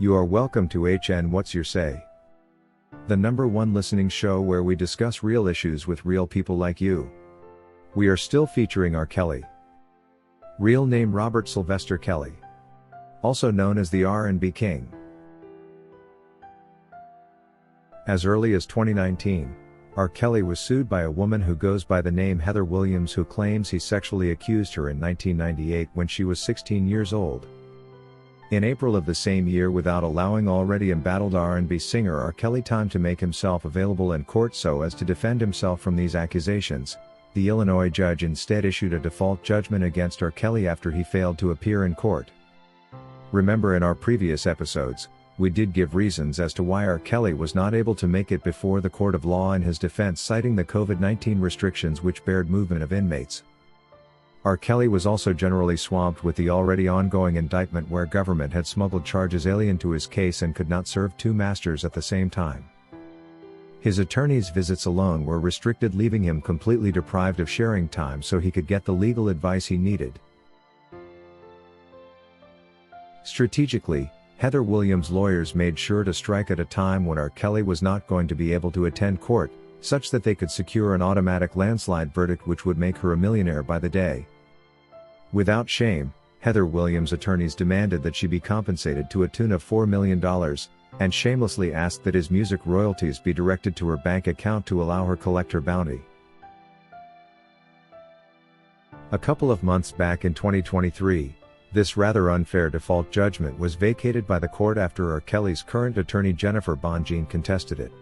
You are welcome to HN What's Your Say? The #1 listening show where we discuss real issues with real people like you. We are still featuring R. Kelly. Real name Robert Sylvester Kelly. Also known as the R&B King. As early as 2019, R. Kelly was sued by a woman who goes by the name Heather Williams, who claims he sexually accused her in 1998 when she was 16 years old. In April of the same year, without allowing already embattled R&B singer R. Kelly time to make himself available in court so as to defend himself from these accusations, the Illinois judge instead issued a default judgment against R. Kelly after he failed to appear in court. Remember, in our previous episodes, we did give reasons as to why R. Kelly was not able to make it before the court of law in his defense, citing the COVID-19 restrictions which barred movement of inmates. R. Kelly was also generally swamped with the already ongoing indictment where government had smuggled charges alien to his case and could not serve two masters at the same time. His attorney's visits alone were restricted, leaving him completely deprived of sharing time so he could get the legal advice he needed. Strategically, Heather Williams' lawyers made sure to strike at a time when R. Kelly was not going to be able to attend court, such that they could secure an automatic landslide verdict which would make her a millionaire by the day. Without shame, Heather Williams' attorneys demanded that she be compensated to a tune of $4 million, and shamelessly asked that his music royalties be directed to her bank account to allow her collect her bounty. A couple of months back in 2023, this rather unfair default judgment was vacated by the court after R. Kelly's current attorney Jennifer Bonjean contested it.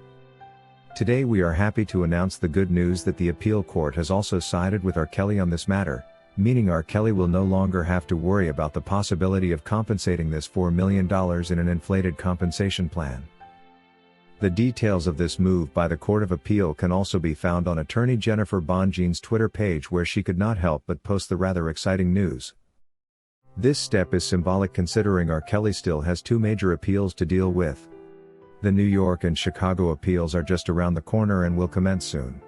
Today we are happy to announce the good news that the appeal court has also sided with R. Kelly on this matter, meaning R. Kelly will no longer have to worry about the possibility of compensating this $4 million in an inflated compensation plan. The details of this move by the Court of Appeal can also be found on attorney Jennifer Bonjean's Twitter page, where she could not help but post the rather exciting news. This step is symbolic considering R. Kelly still has two major appeals to deal with. The New York and Chicago appeals are just around the corner and will commence soon.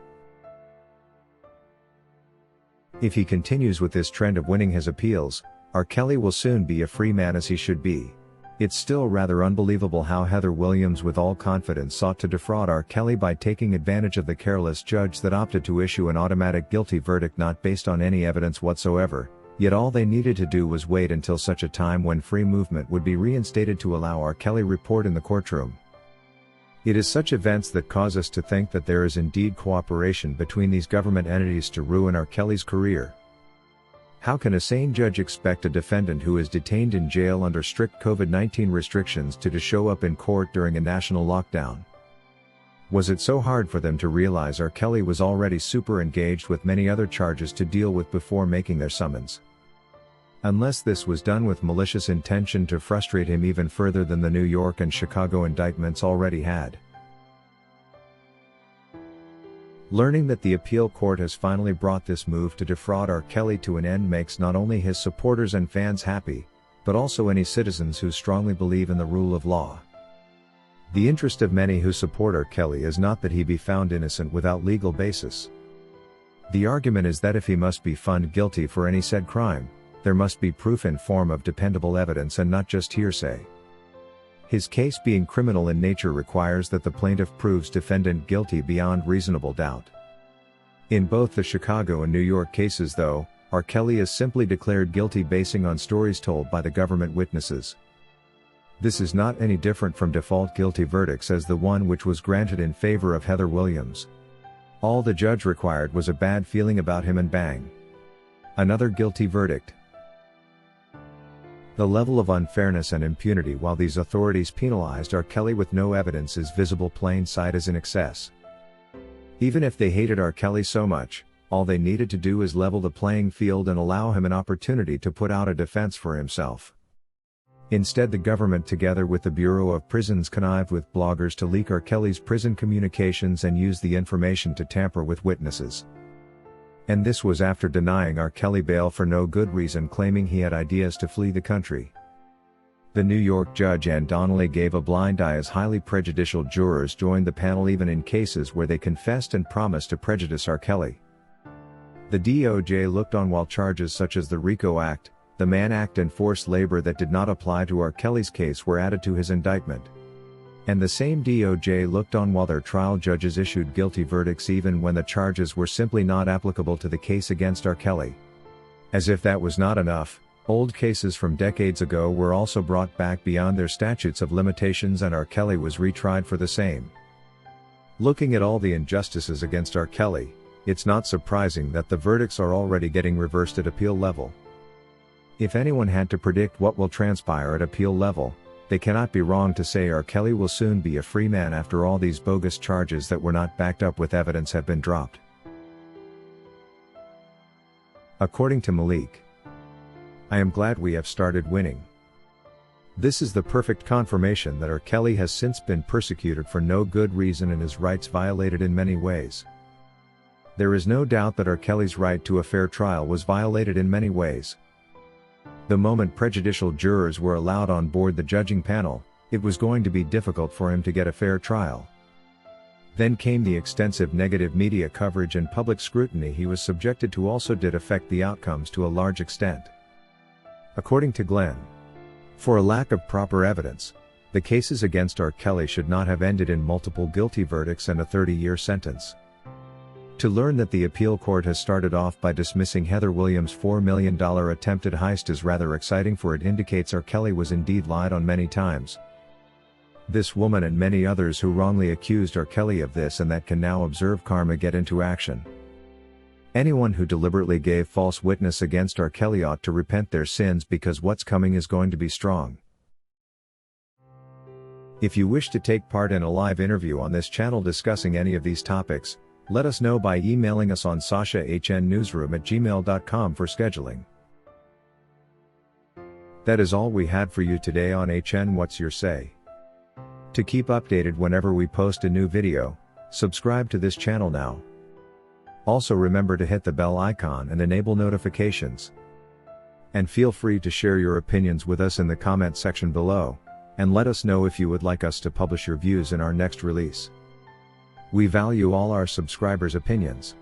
If he continues with this trend of winning his appeals, R. Kelly will soon be a free man, as he should be. It's still rather unbelievable how Heather Williams with all confidence sought to defraud R. Kelly by taking advantage of the careless judge that opted to issue an automatic guilty verdict not based on any evidence whatsoever, yet all they needed to do was wait until such a time when free movement would be reinstated to allow R. Kelly report in the courtroom. It is such events that cause us to think that there is indeed cooperation between these government entities to ruin R. Kelly's career. How can a sane judge expect a defendant who is detained in jail under strict COVID-19 restrictions to show up in court during a national lockdown? Was it so hard for them to realize R. Kelly was already super engaged with many other charges to deal with before making their summons? Unless this was done with malicious intention to frustrate him even further than the New York and Chicago indictments already had. Learning that the appeal court has finally brought this move to defraud R. Kelly to an end makes not only his supporters and fans happy, but also any citizens who strongly believe in the rule of law. The interest of many who support R. Kelly is not that he be found innocent without legal basis. The argument is that if he must be found guilty for any said crime, there must be proof in form of dependable evidence and not just hearsay. His case being criminal in nature requires that the plaintiff proves defendant guilty beyond reasonable doubt. In both the Chicago and New York cases, though, R. Kelly is simply declared guilty basing on stories told by the government witnesses. This is not any different from default guilty verdicts as the one which was granted in favor of Heather Williams. All the judge required was a bad feeling about him and bang. Another guilty verdict. The level of unfairness and impunity while these authorities penalized R. Kelly with no evidence is visible. Plain sight is in excess. Even if they hated R. Kelly so much, all they needed to do is level the playing field and allow him an opportunity to put out a defense for himself. Instead, the government together with the Bureau of Prisons connived with bloggers to leak R. Kelly's prison communications and use the information to tamper with witnesses. And this was after denying R. Kelly bail for no good reason, claiming he had ideas to flee the country. The New York judge Ann Donnelly gave a blind eye as highly prejudicial jurors joined the panel even in cases where they confessed and promised to prejudice R. Kelly. The DOJ looked on while charges such as the RICO Act, the Mann Act and forced labor that did not apply to R. Kelly's case were added to his indictment. And the same DOJ looked on while their trial judges issued guilty verdicts even when the charges were simply not applicable to the case against R. Kelly. As if that was not enough, old cases from decades ago were also brought back beyond their statutes of limitations and R. Kelly was retried for the same. Looking at all the injustices against R. Kelly, it's not surprising that the verdicts are already getting reversed at appeal level. If anyone had to predict what will transpire at appeal level, they cannot be wrong to say R. Kelly will soon be a free man after all these bogus charges that were not backed up with evidence have been dropped. According to Malik, I am glad we have started winning. This is the perfect confirmation that R. Kelly has since been persecuted for no good reason and his rights violated in many ways. There is no doubt that R. Kelly's right to a fair trial was violated in many ways. The moment prejudicial jurors were allowed on board the judging panel, it was going to be difficult for him to get a fair trial. Then came the extensive negative media coverage and public scrutiny he was subjected to also did affect the outcomes to a large extent. According to Glenn, for a lack of proper evidence, the cases against R. Kelly should not have ended in multiple guilty verdicts and a 30-year sentence. To learn that the appeal court has started off by dismissing Heather Williams' $4 million attempted heist is rather exciting, for it indicates R. Kelly was indeed lied on many times. This woman and many others who wrongly accused R. Kelly of this and that can now observe karma get into action. Anyone who deliberately gave false witness against R. Kelly ought to repent their sins, because what's coming is going to be strong. If you wish to take part in a live interview on this channel discussing any of these topics, let us know by emailing us on sashahnnewsroom@gmail.com for scheduling. That is all we had for you today on HN What's Your Say? To keep updated whenever we post a new video, subscribe to this channel now. Also remember to hit the bell icon and enable notifications. And feel free to share your opinions with us in the comment section below, and let us know if you would like us to publish your views in our next release. We value all our subscribers' opinions.